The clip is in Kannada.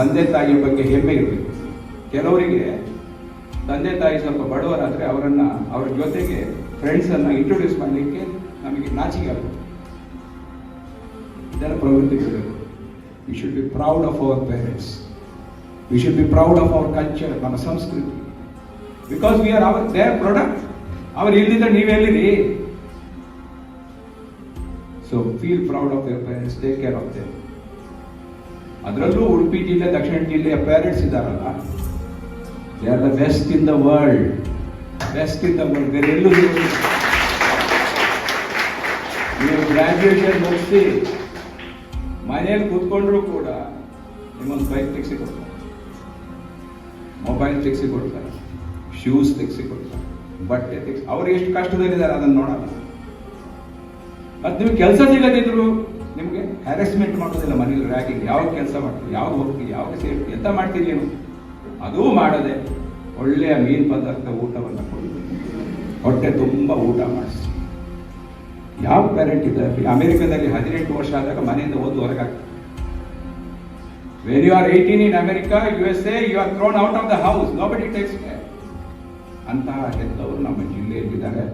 ತಂದೆ ತಾಯಿಯ ಬಗ್ಗೆ ಹೆಮ್ಮೆ ಇರಬೇಕು. ಕೆಲವರಿಗೆ ತಂದೆ ತಾಯಿ ಸ್ವಲ್ಪ ಬಡವರಾದರೆ ಅವರನ್ನು ಅವರ ಜೊತೆಗೆ ಫ್ರೆಂಡ್ಸನ್ನು ಇಂಟ್ರೊಡ್ಯೂಸ್ ಮಾಡಲಿಕ್ಕೆ ನಮಗೆ ನಾಚಿಕೆ ಆಗುತ್ತೆ. ಇದರ ಪ್ರವೃತ್ತಿ ಇರಬೇಕು. We should be proud of our parents. We should be proud of our culture, ನಮ್ಮ ಸಂಸ್ಕೃತಿ. Because we are our their product. ಅವರು ಇಲ್ಲಿಂದ ನೀವೆಲ್ಲಿರಿ. So feel proud of your parents, take care of them. ಅದರಲ್ಲೂ ಉಡುಪಿ ಜಿಲ್ಲೆ, ದಕ್ಷಿಣ ಜಿಲ್ಲೆಯ ಪೇರೆಂಟ್ಸ್ ಇದ್ದಾರಲ್ಲ, they are the best in the world. Best in the world. ಬೇರೆ ಎಲ್ಲೂ ನೀವು ಗ್ರಾಜ್ಯುಯೇಷನ್ ಮುಗಿಸಿ ಮನೇಲಿ ಕೂತ್ಕೊಂಡ್ರು ಕೂಡ ನಿಮ್ಮೊಂದು ಬೈಕ್ ತೆಗೆಸಿ ಕೊಡ್ತಾರೆ, ಮೊಬೈಲ್ ತೆಗೆಸಿ ಕೊಡ್ತಾರೆ, ಶೂಸ್ ತೆಗೆಸಿ ಕೊಡ್ತಾರೆ, ಬಟ್ಟೆ ತೆಗೆಸಿ. ಅವ್ರು ಎಷ್ಟು ಕಷ್ಟದಲ್ಲಿದ್ದಾರೆ ಅದನ್ನು ನೋಡಲ್ಲ. ಮತ್ತು ನೀವು ಕೆಲಸ ಸಿಗದಿದ್ರು ನಿಮಗೆ ಹ್ಯಾರೆಸ್ಮೆಂಟ್ ಮಾಡೋದಿಲ್ಲ ಮನೇಲಿ. ರ್ಯಾಗಿಂಗ್, ಯಾವಾಗ ಕೆಲಸ ಮಾಡ್ತೀವಿ, ಯಾವಾಗ ಹೋಗ್ತೀವಿ, ಯಾವಾಗ ಸೇರ್ತೀವಿ, ಎಂತ ಮಾಡ್ತೀವಿ ಏನು, ಅದೂ ಮಾಡದೆ ಒಳ್ಳೆಯ ಮೀನು ಪದಾರ್ಥ ಊಟವನ್ನು ಕೊಡಿ, ಹೊಟ್ಟೆ ತುಂಬ ಊಟ ಮಾಡಿಸಿ. ಯಾವ ಪೇರೆಂಟ್ ಇದ್ದಾರೆ ಅಮೆರಿಕದಲ್ಲಿ 18 ವರ್ಷ ಆದಾಗ ಮನೆಯಿಂದ ಓದಿ ಹೊರಗಾಗ್ತದೆ. When you are 18 in America, USA, you are thrown out of the house. Nobody takes care. ಅಂತಹ ಹೆತ್ತವರು ನಮ್ಮ ಜಿಲ್ಲೆಯಲ್ಲಿದ್ದಾರೆ.